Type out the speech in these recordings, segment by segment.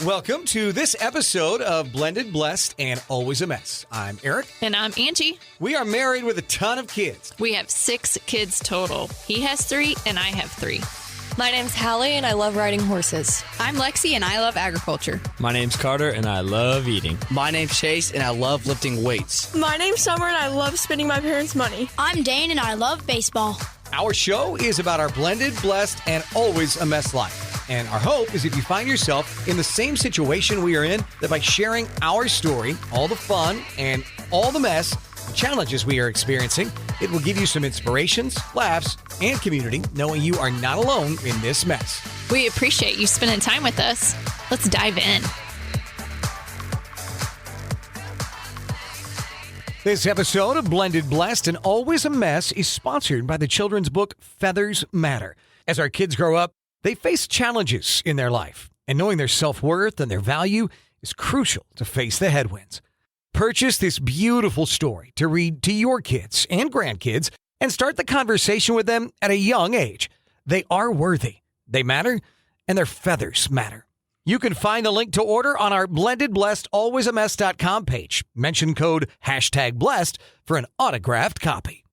Welcome to this episode of Blended, Blessed, and Always a Mess. I'm Aric. And I'm Angie. We are married with a ton of kids. We have 6 kids total. He has 3 and I have 3. My name's Hallie and I love riding horses. I'm Lexi and I love agriculture. My name's Carter and I love eating. My name's Chase and I love lifting weights. My name's Summer and I love spending my parents' money. I'm Dane and I love baseball. Our show is about our blended, blessed, and always a mess life. And our hope is if you find yourself in the same situation we are in, that by sharing our story, all the fun and all the mess, the challenges we are experiencing, it will give you some inspirations, laughs, and community, knowing you are not alone in this mess. We appreciate you spending time with us. Let's dive in. This episode of Blended, Blessed, and Always a Mess is sponsored by the children's book Feathers Matter. As our kids grow up, they face challenges in their life, and knowing their self-worth and their value is crucial to face the headwinds. Purchase this beautiful story to read to your kids and grandkids and start the conversation with them at a young age. They are worthy, they matter, and their feathers matter. You can find the link to order on our blendedblessedalwaysamess.com page. Mention code #blessed for an autographed copy.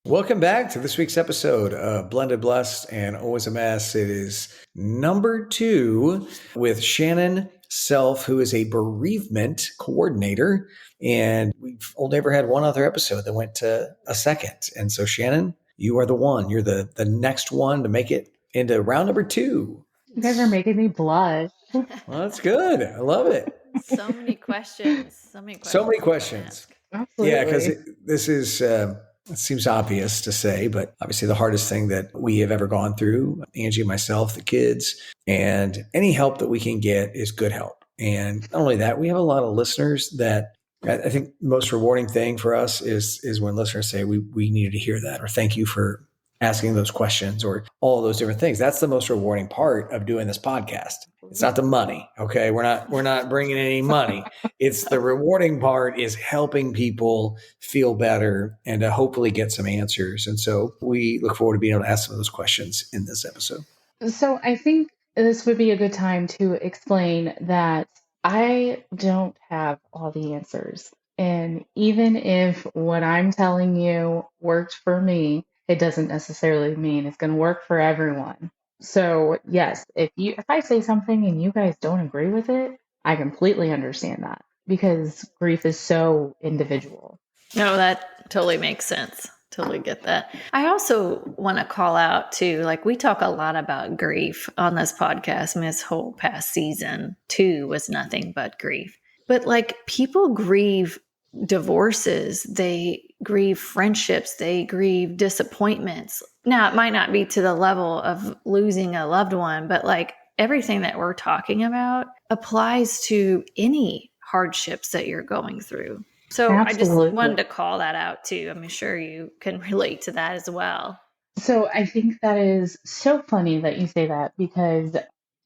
Welcome back to this week's episode of Blended, Blessed, and Always a Mess. It is number 2 with Shannon Self, who is a bereavement coordinator. And we've only ever had one other episode that went to a second. And so, Shannon, you are the one. You're the next one to make it into round number 2. You guys are making me blush. Well, that's good. I love it. So many questions. So many questions. Absolutely. Yeah, because this is, it seems obvious to say, but obviously the hardest thing that we have ever gone through, Angie and myself, the kids, and any help that we can get is good help. And not only that, we have a lot of listeners that I think the most rewarding thing for us is when listeners say, we needed to hear that, or thank you for asking those questions, or all those different things. That's the most rewarding part of doing this podcast. It's not the money. Okay. We're not bringing any money. It's the rewarding part is helping people feel better and to hopefully get some answers. And so we look forward to being able to ask some of those questions in this episode. So I think this would be a good time to explain that I don't have all the answers. And even if what I'm telling you worked for me, it doesn't necessarily mean it's going to work for everyone. So yes, if I say something and you guys don't agree with it, I completely understand that, because grief is so individual. No, that totally makes sense. Totally get that. I also want to call out too, like we talk a lot about grief on this podcast. I mean, this whole past season 2 was nothing but grief. But like people grieve divorces, they grieve friendships, they grieve disappointments. Now, it might not be to the level of losing a loved one, but like everything that we're talking about applies to any hardships that you're going through. So Absolutely. I just wanted to call that out too. I'm sure you can relate to that as well. So I think that is so funny that you say that, because,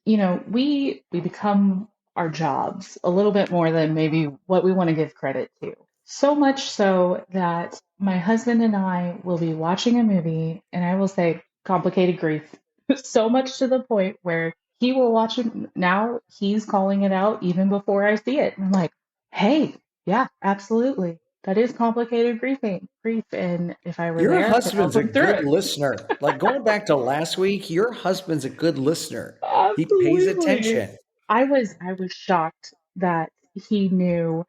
we become our jobs a little bit more than maybe what we want to give credit to. So much so that my husband and I will be watching a movie and I will say complicated grief, so much to the point where he will watch it. Now he's calling it out even before I see it. And I'm like, hey, yeah, absolutely. That is complicated grief. And if I were Your there, husband's a good listener. Like going back to last week, your husband's a good listener. Absolutely. He pays attention. I was shocked that he knew,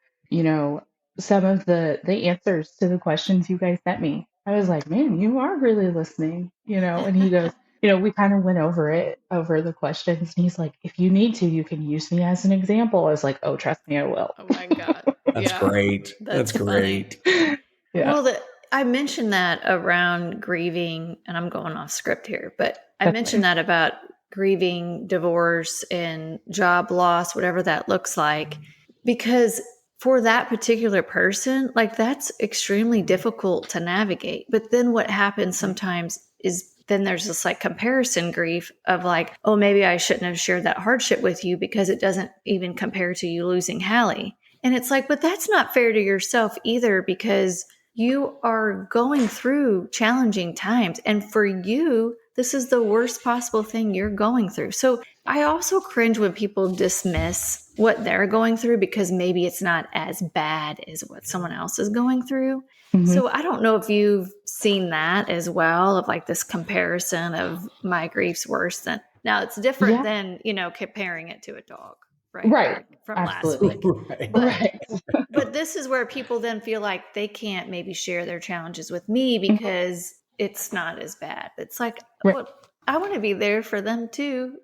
some of the answers to the questions you guys sent me. I was like, man, you are really listening, and he goes, we kind of went over the questions, and he's like, if you need to, you can use me as an example. I was like, oh, trust me, I will. Oh my God. That's great. That's great. Yeah. Well, I mentioned that around grieving, and I'm going off script here, but I mentioned that about grieving divorce and job loss, whatever that looks like, because for that particular person, like that's extremely difficult to navigate. But then what happens sometimes is then there's this like comparison grief of like, oh, maybe I shouldn't have shared that hardship with you because it doesn't even compare to you losing Hallie. And it's like, but that's not fair to yourself either, because you are going through challenging times. And for you, this is the worst possible thing you're going through. So I also cringe when people dismiss what they're going through because maybe it's not as bad as what someone else is going through. Mhm. So I don't know if you've seen that as well, of like this comparison of my grief's worse than. Now it's different than, comparing it to a dog, right? Right. Like from Absolutely. last week. But this is where people then feel like they can't maybe share their challenges with me because it's not as bad. It's like, well, I want to be there for them too,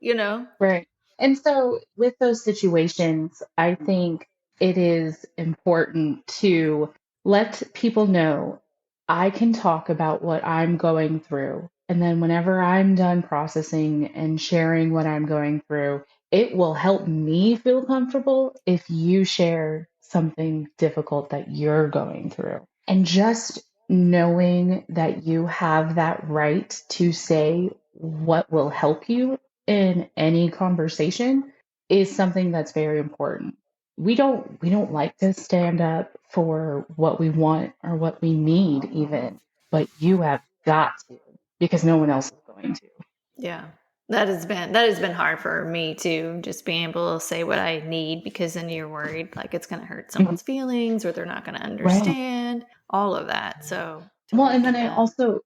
Right. And so with those situations, I think it is important to let people know I can talk about what I'm going through. And then whenever I'm done processing and sharing what I'm going through, it will help me feel comfortable if you share something difficult that you're going through. And just knowing that you have that right to say what will help you in any conversation is something that's very important. We don't like to stand up for what we want or what we need even, but you have got to because no one else is going to. Yeah. That has been hard for me too, just being able to say what I need because then you're worried like it's going to hurt someone's feelings or they're not going to understand all of that. So well, and then I also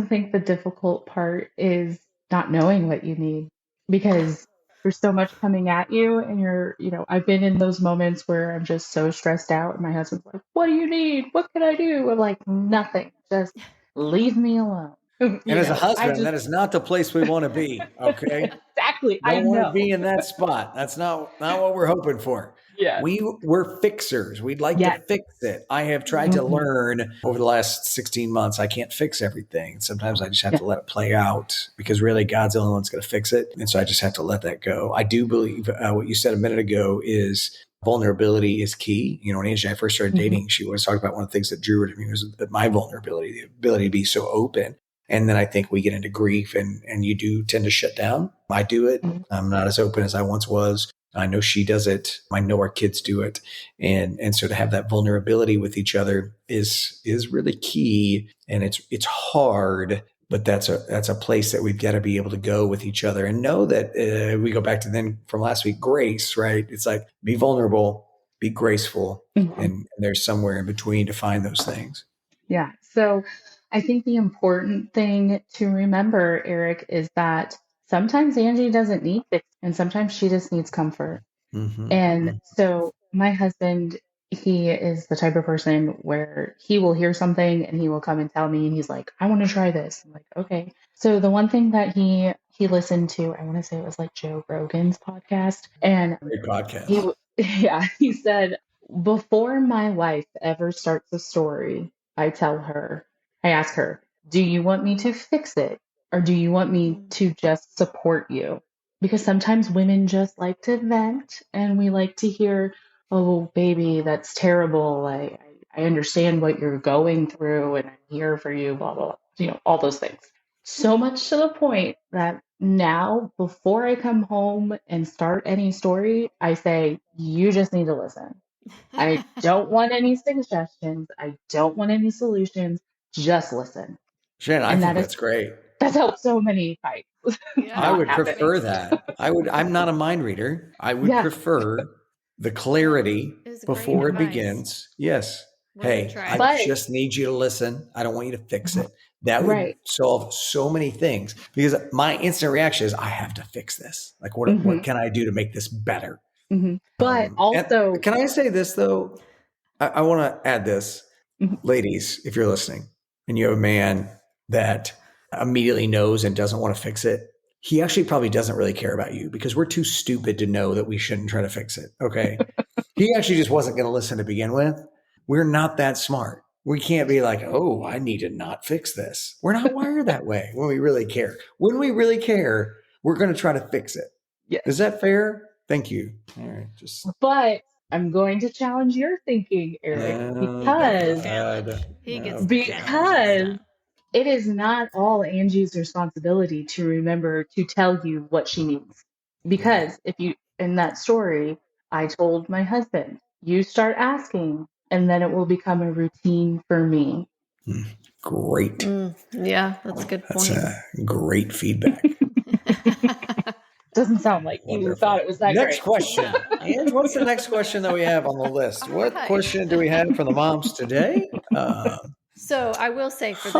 think the difficult part is not knowing what you need because there's so much coming at you and I've been in those moments where I'm just so stressed out and my husband's like, "What do you need? What can I do?" I'm like, "Nothing. Just leave me alone." And as a husband, that is not the place we want to be. Okay. Exactly. Don't want to be in that spot. That's not what we're hoping for. Yeah. We're fixers. We'd like to fix it. I have tried to learn over the last 16 months. I can't fix everything. Sometimes I just have to let it play out because really God's the only one that's going to fix it. And so I just have to let that go. I do believe what you said a minute ago is vulnerability is key. When Angie and I first started dating, she was talking about one of the things that drew her to me was my vulnerability, the ability to be so open. And then I think we get into grief and you do tend to shut down. I do it. I'm not as open as I once was. I know she does it. I know our kids do it. And so to have that vulnerability with each other is really key. And it's hard, but that's a place that we've got to be able to go with each other and know that we go back to then from last week, grace, right? It's like be vulnerable, be graceful, and there's somewhere in between to find those things. Yeah. So I think the important thing to remember, Aric, is that sometimes Angie doesn't need fix and sometimes she just needs comfort. And so my husband, he is the type of person where he will hear something and he will come and tell me and he's like, "I want to try this." I'm like, "Okay." So the one thing that he listened to, I want to say it was like Joe Rogan's podcast. And great podcast. He said, "Before my wife ever starts a story, I ask her, do you want me to fix it? Or do you want me to just support you?" Because sometimes women just like to vent and we like to hear, "Oh, baby, that's terrible. I understand what you're going through and I'm here for you, blah, blah, blah." All those things. So much to the point that now, before I come home and start any story, I say, "You just need to listen. I don't want any suggestions. I don't want any solutions. Just listen." Shannon, I think that's great. That's helped so many fights. I would prefer that. I'm not a mind reader. I would prefer the clarity before it begins. Yes. Hey, I just need you to listen. I don't want you to fix it. That would solve so many things because my instant reaction is I have to fix this. Like what can I do to make this better? But also, can I say this though? I want to add this. Ladies, if you're listening and you have a man that immediately knows and doesn't want to fix it, he actually probably doesn't really care about you because we're too stupid to know that we shouldn't try to fix it. Okay. He actually just wasn't going to listen to begin with. We're not that smart. We can't be like, "Oh, I need to not fix this." We're not wired that way when we really care. When we really care, we're going to try to fix it. Yes. Is that fair? Thank you. All right. But I'm going to challenge your thinking, Aric, because it is not all Angie's responsibility to remember to tell you what she needs. Because in that story, I told my husband, "You start asking, and then it will become a routine for me." Great. Yeah, that's a good point. That's great feedback. Doesn't sound like you Wonderful. thought it was that Next great. question. Ange, what's the next question that we have on the list? What right. question do we have for the moms today? So I will say for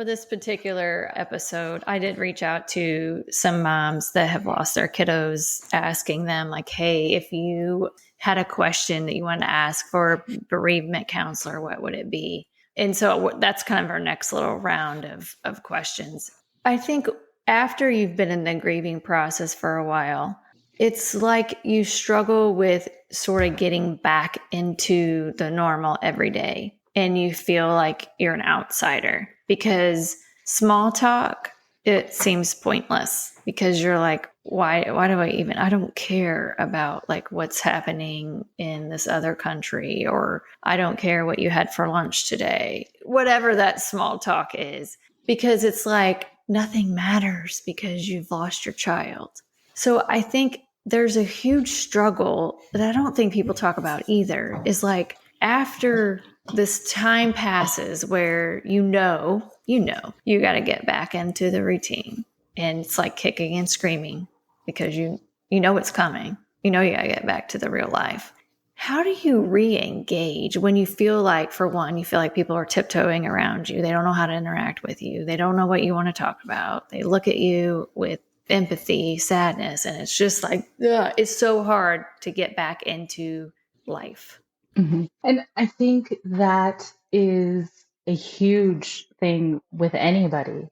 this particular episode, I did reach out to some moms that have lost their kiddos, asking them like, hey, if you had a question that you wanted to ask for a bereavement counselor, what would it be? And so that's kind of our next little round of questions. I think after you've been in the grieving process for a while, it's like you struggle with sort of getting back into the normal everyday, and you feel like you're an outsider because small talk, it seems pointless because you're like, why do I don't care about like what's happening in this other country, or I don't care what you had for lunch today, whatever that small talk is, because it's like nothing matters because you've lost your child. So I think there's a huge struggle that I don't think people talk about either, is like after this time passes where you got to get back into the routine, and it's like kicking and screaming because you know it's coming. You know you got to get back to the real life. How do you re-engage when you feel like, for one, you feel like people are tiptoeing around you? They don't know how to interact with you. They don't know what you want to talk about. They look at you with empathy, sadness, and it's just like, ugh, it's so hard to get back into life. Mm-hmm. And I think that is a huge thing with anybody,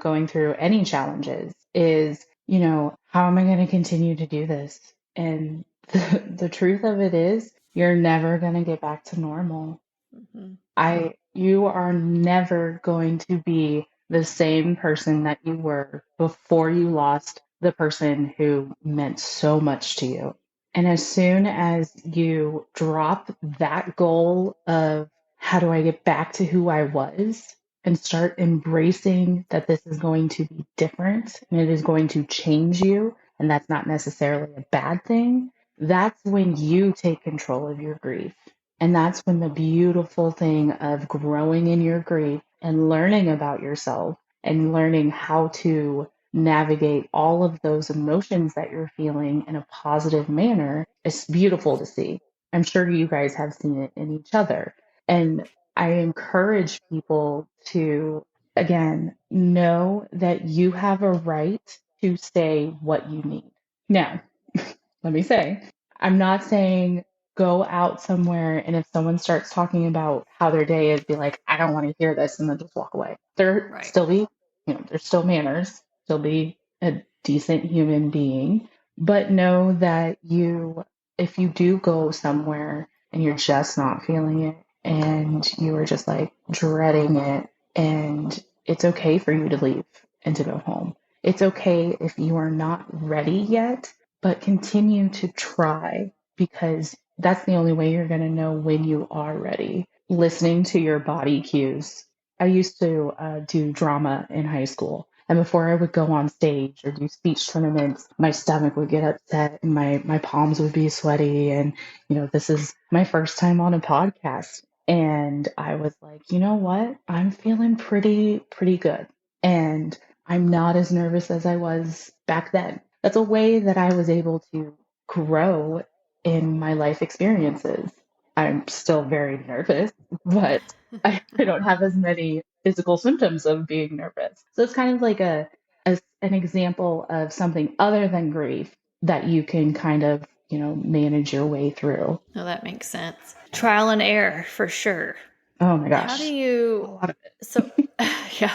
going through any challenges is, how am I going to continue to do this? And the truth of it is, you're never going to get back to normal. Mm-hmm. You are never going to be the same person that you were before you lost the person who meant so much to you. And as soon as you drop that goal of how do I get back to who I was and start embracing that this is going to be different and it is going to change you, and that's not necessarily a bad thing, that's when you take control of your grief. And that's when the beautiful thing of growing in your grief and learning about yourself and learning how to navigate all of those emotions that you're feeling in a positive manner is beautiful to see. I'm sure you guys have seen it in each other. And I encourage people to, again, know that you have a right to say what you need. Now, let me say, I'm not saying go out somewhere and if someone starts talking about how their day is, be like, I don't want to hear this, and then just walk away. Right. There's still manners, still be a decent human being, but know that if you do go somewhere and you're just not feeling it and you are just like dreading it, and it's okay for you to leave and to go home. It's okay if you are not ready yet, but continue to try, because that's the only way you're going to know when you are ready. Listening to your body cues. I used to do drama in high school. And before I would go on stage or do speech tournaments, my stomach would get upset and my palms would be sweaty. And, this is my first time on a podcast. And I was like, you know what? I'm feeling pretty good. And I'm not as nervous as I was back then. That's a way that I was able to grow in my life experiences. I'm still very nervous, but I don't have as many physical symptoms of being nervous. So it's kind of like an example of something other than grief that you can kind of, manage your way through. Oh, that makes sense. Trial and error for sure. Oh my gosh. How do you, a lot of it. So yeah.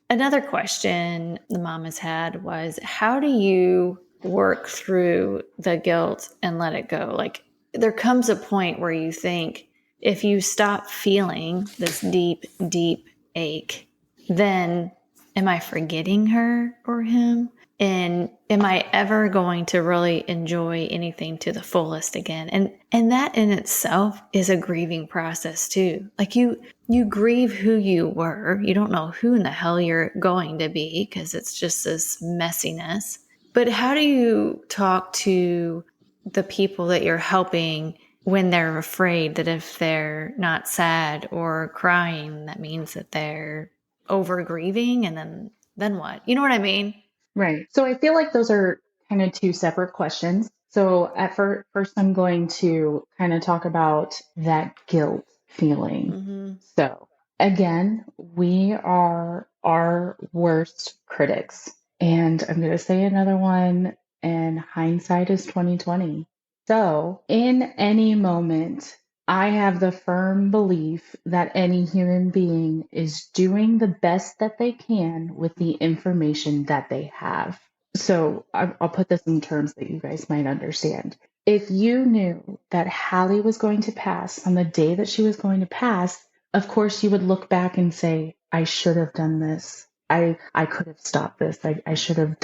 Another question the mom has had was, how do you work through the guilt and let it go? Like, there comes a point where you think, if you stop feeling this deep, deep ache, then am I forgetting her or him? And am I ever going to really enjoy anything to the fullest again? And that in itself is a grieving process too. Like you grieve who you were. You don't know who in the hell you're going to be because it's just this messiness. But how do you talk to the people that you're helping when they're afraid that if they're not sad or crying, that means that they're over grieving, and then what? You know what I mean? Right. So I feel like those are kind of two separate questions. So at first, I'm going to kind of talk about that guilt feeling. Mm-hmm. So again, we are our worst critics. And I'm going to say another one, and hindsight is 2020. So in any moment, I have the firm belief that any human being is doing the best that they can with the information that they have. So I'll put this in terms that you guys might understand. If you knew that Hallie was going to pass on the day that she was going to pass, of course you would look back and say, I should have done this. I could have stopped this. I should have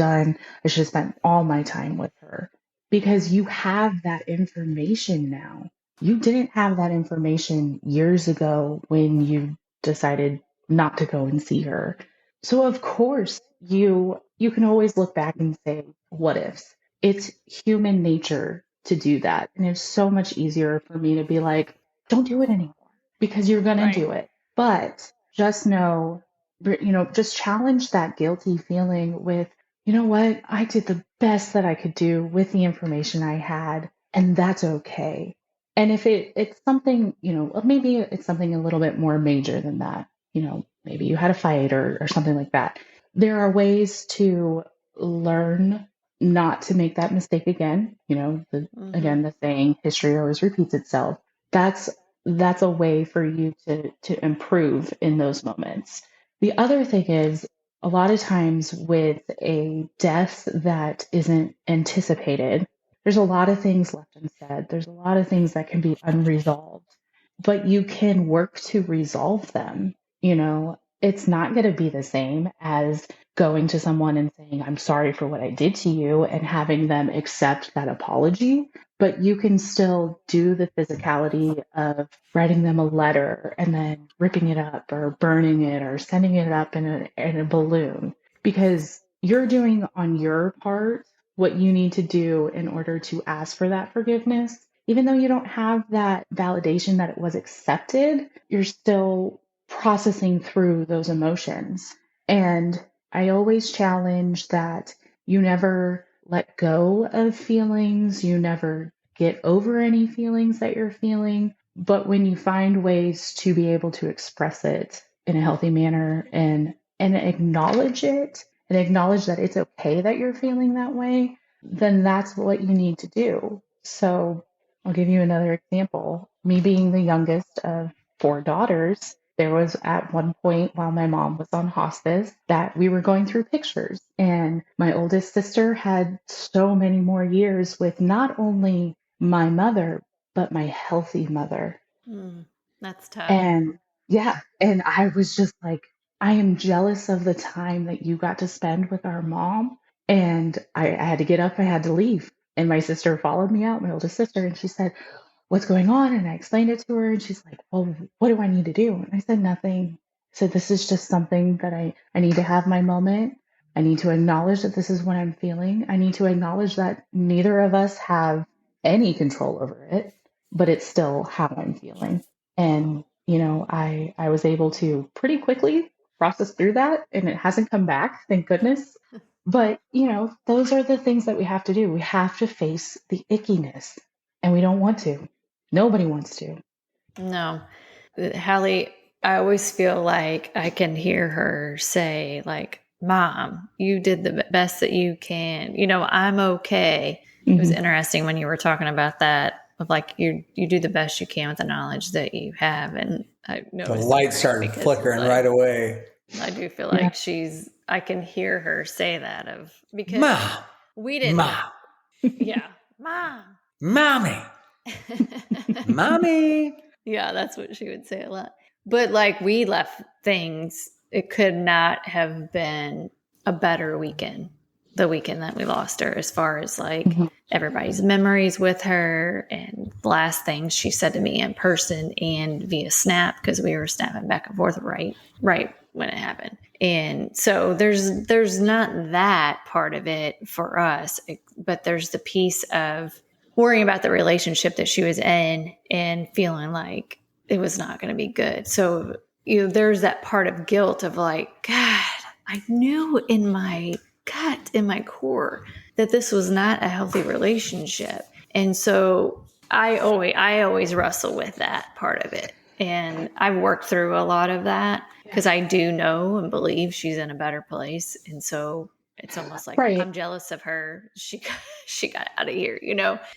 spent all my time with her, because you have that information now. You didn't have that information years ago when you decided not to go and see her. So of course you can always look back and say, what ifs? It's human nature to do that. And it's so much easier for me to be like, don't do it anymore, because you're going to do it. But just know, just challenge that guilty feeling with, you know what? I did the best that I could do with the information I had, and that's okay. And if it's something, maybe it's something a little bit more major than that, maybe you had a fight or something like that. There are ways to learn not to make that mistake again. Again, the saying, history always repeats itself. That's a way for you to improve in those moments. The other thing is, a lot of times with a death that isn't anticipated, there's a lot of things left unsaid. There's a lot of things that can be unresolved, but you can work to resolve them. It's not going to be the same as going to someone and saying, I'm sorry for what I did to you, and having them accept that apology. But you can still do the physicality of writing them a letter and then ripping it up or burning it or sending it up in a balloon, because you're doing on your part what you need to do in order to ask for that forgiveness. Even though you don't have that validation that it was accepted, you're still processing through those emotions. And I always challenge that you never let go of feelings, you never get over any feelings that you're feeling. But when you find ways to be able to express it in a healthy manner and acknowledge it, and acknowledge that it's okay that you're feeling that way, then that's what you need to do. So I'll give you another example. Me being the youngest of 4 daughters, there was at one point while my mom was on hospice that we were going through pictures, and my oldest sister had so many more years with not only my mother, but my healthy mother. That's tough. And yeah, and I was just like, I am jealous of the time that you got to spend with our mom. And I had to get up, I had to leave. And my sister followed me out, my oldest sister, and she said, what's going on? And I explained it to her, and she's like, well, what do I need to do? And I said, nothing. I said, this is just something that I need to have my moment. I need to acknowledge that this is what I'm feeling. I need to acknowledge that neither of us have any control over it, but it's still how I'm feeling. And, I was able to pretty quickly process through that, and it hasn't come back, thank goodness. But, those are the things that we have to do. We have to face the ickiness, and we don't want to. Nobody wants to. No. Hallie, I always feel like I can hear her say, like, Mom, you did the best that you can. I'm okay. It was interesting when you were talking about that, of like, you do the best you can with the knowledge that you have. And I noticed the light started flickering right away. I do feel like I can hear her say that because Mom, we didn't. Mom. Yeah. Mom. Mommy. Mommy. Yeah, that's what she would say a lot. But like, we left things, it could not have been a better weekend, the weekend that we lost her, as far as like everybody's memories with her and last things she said to me in person and via Snap, because we were snapping back and forth right when it happened. And so there's not that part of it for us, but there's the piece of worrying about the relationship that she was in and feeling like it was not going to be good. So, there's that part of guilt of like, God, I knew in my gut in my core that this was not a healthy relationship. And so I always wrestle with that part of it. And I've worked through a lot of that because I do know and believe she's in a better place. And so it's almost like Right. I'm jealous of her. She got out of here,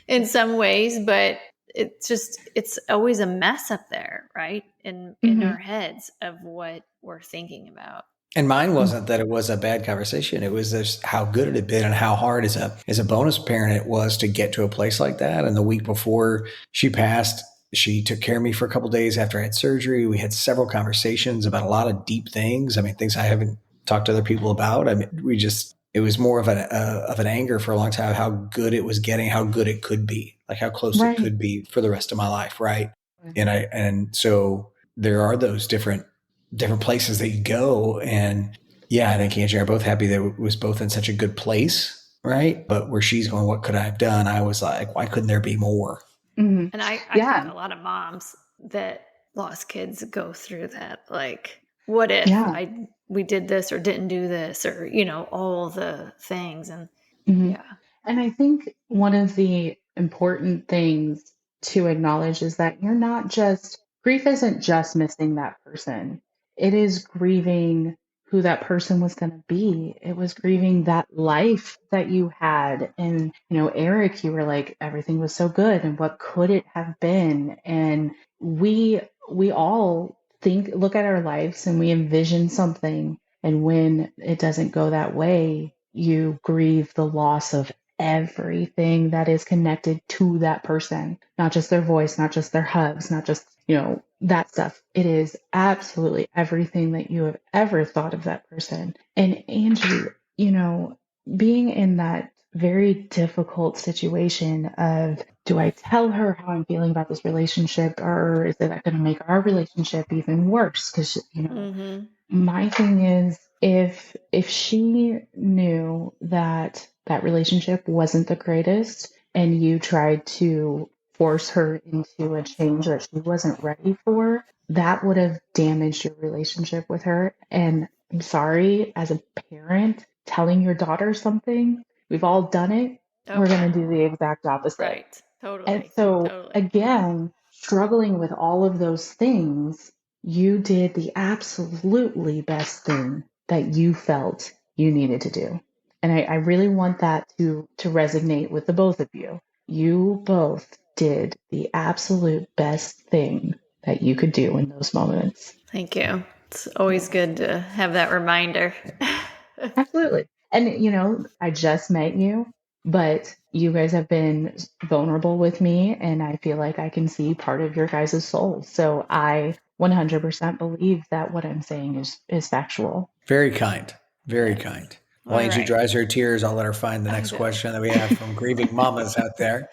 in some ways, but it's always a mess up there, right? In our heads of what we're thinking about. And mine wasn't that it was a bad conversation. It was just how good it had been and how hard as a bonus parent it was to get to a place like that. And the week before she passed, she took care of me for a couple of days after I had surgery. We had several conversations about a lot of deep things. I mean, things I haven't talked to other people about. I mean, it was more of an anger for a long time, how good it was getting, how good it could be, like how close it could be for the rest of my life. Right. And so there are those different places that you go. And yeah, I think Angie and I are both happy that it was both in such a good place. Right. But where she's going, what could I have done? I was like, why couldn't there be more? And I think a lot of moms that lost kids go through that. Like, what if we did this or didn't do this, or, all the things. And And I think one of the important things to acknowledge is that grief isn't just missing that person. It is grieving who that person was going to be. It was grieving that life that you had. And, Aric, you were like, everything was so good. And what could it have been? And we all look at our lives and we envision something. And when it doesn't go that way, you grieve the loss of everything that is connected to that person, not just their voice, not just their hugs, not just, that stuff. It is absolutely everything that you have ever thought of that person. And Angie, being in that very difficult situation of, do I tell her how I'm feeling about this relationship, or is that going to make our relationship even worse? Because, my thing is, if she knew that relationship wasn't the greatest and you tried to force her into a change that she wasn't ready for, that would have damaged your relationship with her. And I'm sorry, as a parent, telling your daughter something, we've all done it. Okay. We're going to do the exact opposite. Right. Totally. And so again, struggling with all of those things, you did the absolutely best thing that you felt you needed to do. And I really want that to resonate with the both of you. You both did the absolute best thing that you could do in those moments. Thank you. It's always good to have that reminder. Absolutely. And, I just met you, but you guys have been vulnerable with me, and I feel like I can see part of your guys' soul. So I 100% believe that what I'm saying is factual. Very kind. Very kind. While Angie dries her tears, I'll let her find the next question that we have from grieving mamas out there.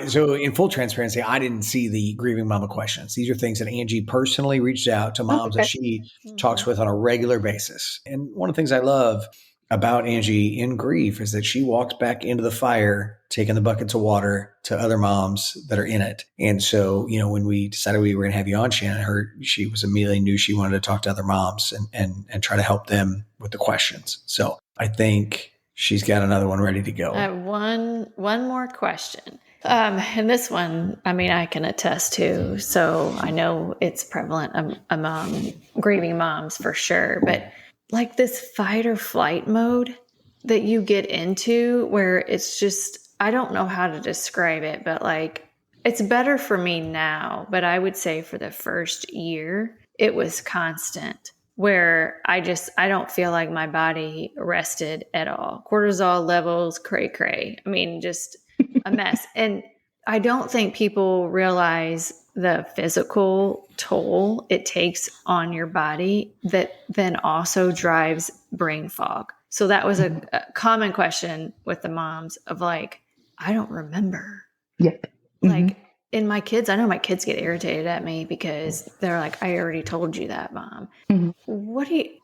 So in full transparency, I didn't see the grieving mama questions. These are things that Angie personally reached out to moms that she talks with on a regular basis. And one of the things I love about Angie in grief is that she walks back into the fire, taking the buckets of water to other moms that are in it. And so, when we decided we were going to have you on, Shannon, she was immediately knew she wanted to talk to other moms and try to help them with the questions. So I think she's got another one ready to go. I have one more question. And this one, I can attest to, so I know it's prevalent among grieving moms for sure, but like this fight or flight mode that you get into where it's just, I don't know how to describe it, but like, it's better for me now, but I would say for the first year, it was constant where I don't feel like my body rested at all. Cortisol levels, cray. Just a mess. And I don't think people realize the physical toll it takes on your body that then also drives brain fog. So that was a common question with the moms of like, I don't remember. Yep. Like in my kids, I know my kids get irritated at me because they're like, I already told you that, Mom.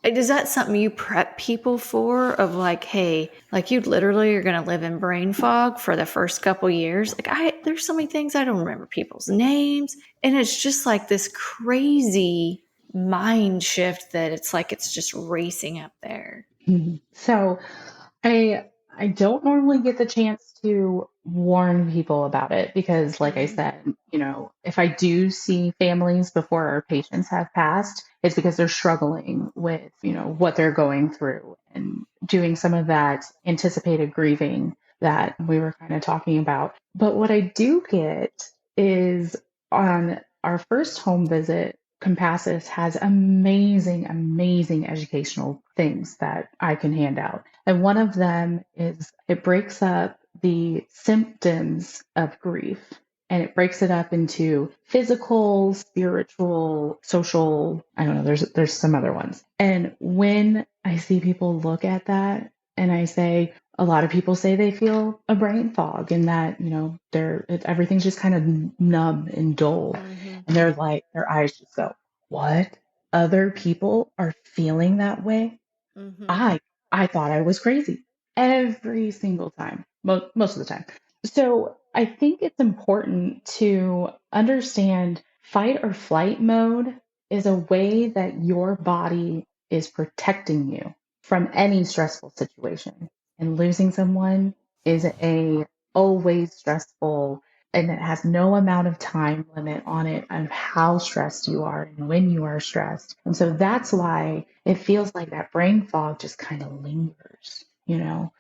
Is that something you prep people for of like, hey, like you literally are going to live in brain fog for the first couple years? Like there's so many things I don't remember people's names. And it's just like this crazy mind shift that it's like, it's just racing up there. So I don't normally get the chance to warn people about it because, like I said, if I do see families before our patients have passed, it's because they're struggling with, what they're going through and doing some of that anticipated grieving that we were kind of talking about. But what I do get is on our first home visit, Compassus has amazing, amazing educational things that I can hand out. And one of them is it breaks up the symptoms of grief and it breaks it up into physical, spiritual, social. I don't know, there's some other ones. And when I see people look at that and I say, a lot of people say they feel a brain fog and that, everything's just kind of numb and dull. And they're like, their eyes just go, what? Other people are feeling that way? I thought I was crazy every single time, most of the time. So I think it's important to understand fight or flight mode is a way that your body is protecting you from any stressful situation. And losing someone is a always stressful, and it has no amount of time limit on it of how stressed you are and when you are stressed. And so that's why it feels like that brain fog just kind of lingers,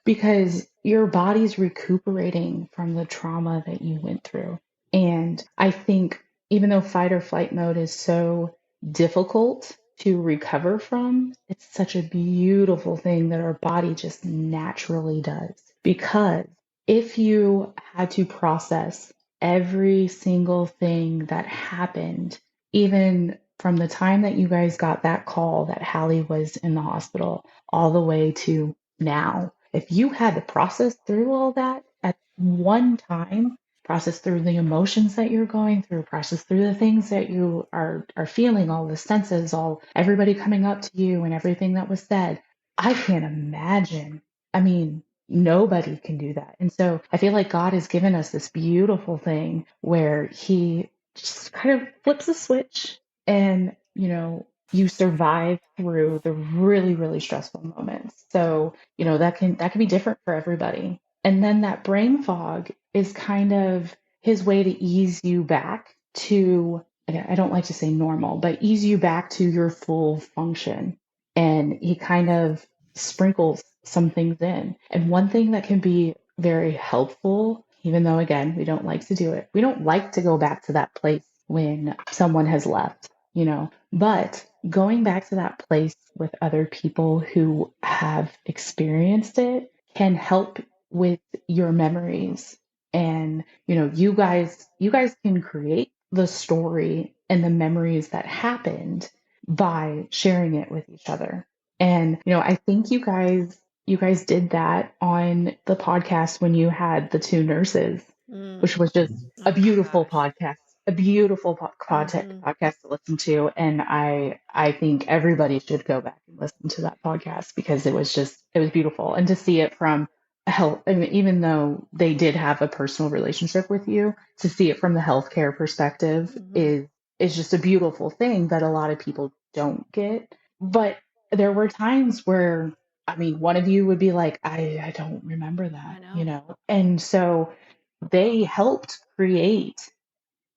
because your body's recuperating from the trauma that you went through. And I think even though fight or flight mode is so difficult to recover from, it's such a beautiful thing that our body just naturally does. Because if you had to process every single thing that happened, even from the time that you guys got that call that Hallie was in the hospital all the way to now, if you had to process through all that at one time, process through the emotions that you're going through, process through the things that you are feeling, all the senses, all everybody coming up to you and everything that was said, I can't imagine. I mean, nobody can do that. And so I feel like God has given us this beautiful thing where he just kind of flips a switch and, you survive through the really, really stressful moments. So, that can be different for everybody. And then that brain fog is kind of his way to ease you back to, I don't like to say normal, but ease you back to your full function. And he kind of sprinkles some things in. And one thing that can be very helpful, even though, again, we don't like to do it, we don't like to go back to that place when someone has left, but going back to that place with other people who have experienced it can help with your memories. And, you guys can create the story and the memories that happened by sharing it with each other. And, I think you guys did that on the podcast when you had the two nurses, which was just a beautiful podcast, a beautiful podcast to listen to. And I think everybody should go back and listen to that podcast because it was beautiful. And to see it from health, I mean, even though they did have a personal relationship with you, to see it from the healthcare perspective is just a beautiful thing that a lot of people don't get. But there were times where, I mean, one of you would be like, I don't remember that, And so they helped create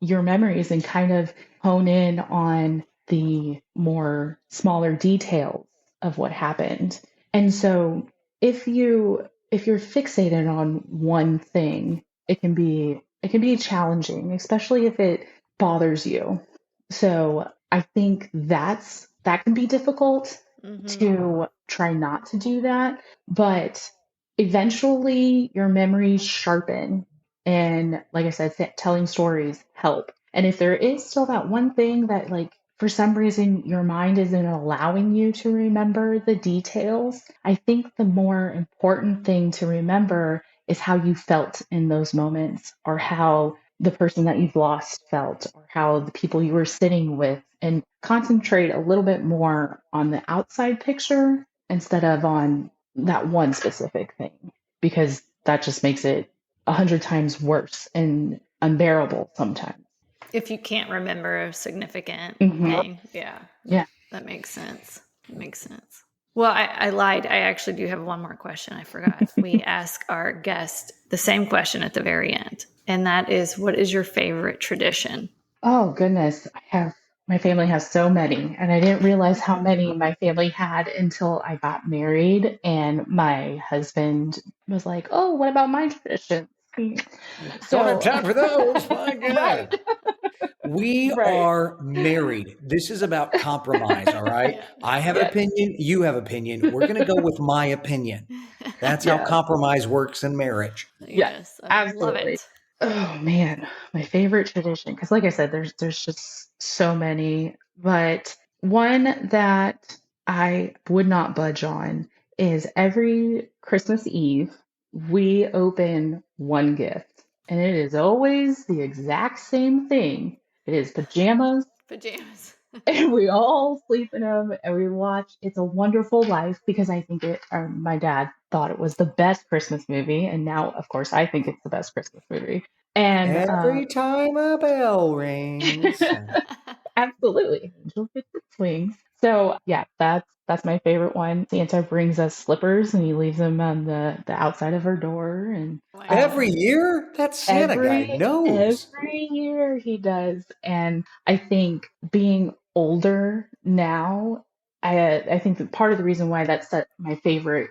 your memories and kind of hone in on the more smaller details of what happened. And so if you're fixated on one thing, it can be challenging, especially if it bothers you. So I think that can be difficult to try not to do that, but eventually your memories sharpen. And like I said, telling stories help. And if there is still that one thing that, like, for some reason your mind isn't allowing you to remember the details, I think the more important thing to remember is how you felt in those moments, or how the person that you've lost felt, or how the people you were sitting with, and concentrate a little bit more on the outside picture instead of on that one specific thing, because that just makes it 100 times worse and unbearable sometimes. If you can't remember a significant thing. Yeah. Yeah. That makes sense. Well, I lied. I actually do have one more question. I forgot. We ask our guest the same question at the very end. And that is, what is your favorite tradition? Oh, goodness. My family has so many, and I didn't realize how many my family had until I got married. And my husband was like, "Oh, what about my traditions?" Don't have time for those. My God. Right. We are married. This is about compromise, all right? I have an opinion. You have opinion. We're going to go with my opinion. That's how compromise works in marriage. Yes, I love it. Oh man, my favorite tradition. Because like I said, there's just so many. But one that I would not budge on is every Christmas Eve, we open one gift. And it is always the exact same thing. It is pajamas. And we all sleep in them and we watch It's a Wonderful Life because I think my dad thought it was the best Christmas movie. And now, of course, I think it's the best Christmas movie. And every time a bell rings. Absolutely. Angel gets its wings. So yeah, that's my favorite one. Santa brings us slippers and he leaves them on the outside of our door. And every year? That Santa guy knows. Every year he does. And I think being older now, I think that part of the reason why that's my favorite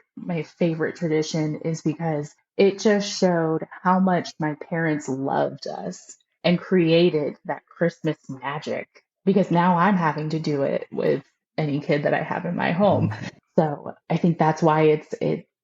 tradition is because it just showed how much my parents loved us and created that Christmas magic. Because now I'm having to do it with any kid that I have in my home. So I think that's why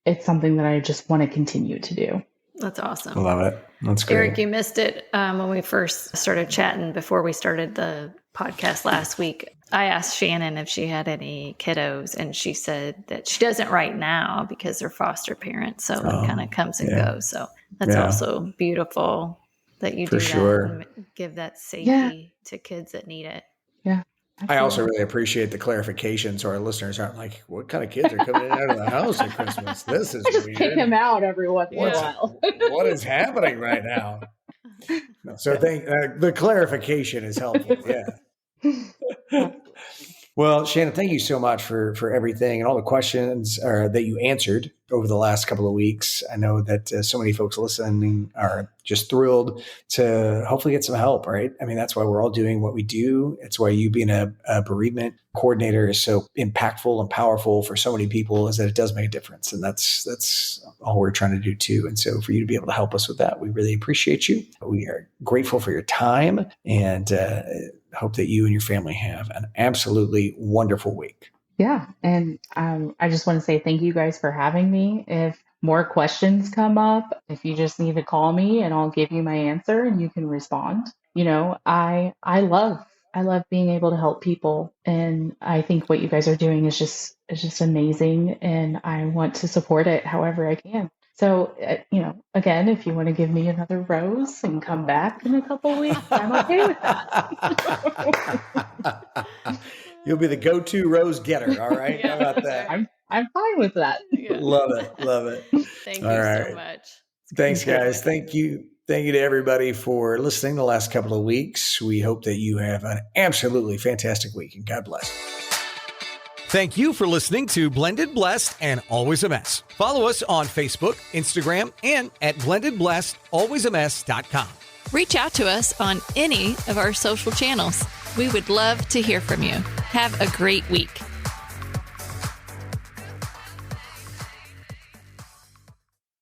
it's something that I just want to continue to do. That's awesome. I love it. That's great. Aric, you missed it when we first started chatting before we started the podcast last week. I asked Shannon if she had any kiddos, and she said that she doesn't right now because they're foster parents. So it kind of comes and goes. So that's also beautiful that you do that and give that safety to kids that need it. Yeah. I also really appreciate the clarification so our listeners aren't like, what kind of kids are coming in and out of the house at Christmas? This is just weird. kick him out every once in a while. What is happening right now? So the clarification is helpful. Yeah. Well, Shannon, thank you so much for everything and all the questions that you answered over the last couple of weeks. I know that so many folks listening are just thrilled to hopefully get some help, right? I mean, that's why we're all doing what we do. It's why you being a bereavement coordinator is so impactful and powerful for so many people, is that it does make a difference. And that's all we're trying to do too. And so for you to be able to help us with that, we really appreciate you. We are grateful for your time and hope that you and your family have an absolutely wonderful week. Yeah. And I just want to say thank you guys for having me. If more questions come up, if you just need to call me and I'll give you my answer and you can respond. You know, I love being able to help people. And I think what you guys are doing is just amazing. And I want to support it however I can. So, again, if you want to give me another rose and come back in a couple of weeks, I'm okay with that. You'll be the go-to rose getter. All right. How about that? I'm fine with that. Yeah. Love it. Thank you so much. Thanks, guys. Thank you. Thank you to everybody for listening the last couple of weeks. We hope that you have an absolutely fantastic week, and God bless. Thank you for listening to Blended Blessed and Always a Mess. Follow us on Facebook, Instagram, and at blendedblessedalwaysamess.com. Reach out to us on any of our social channels. We would love to hear from you. Have a great week.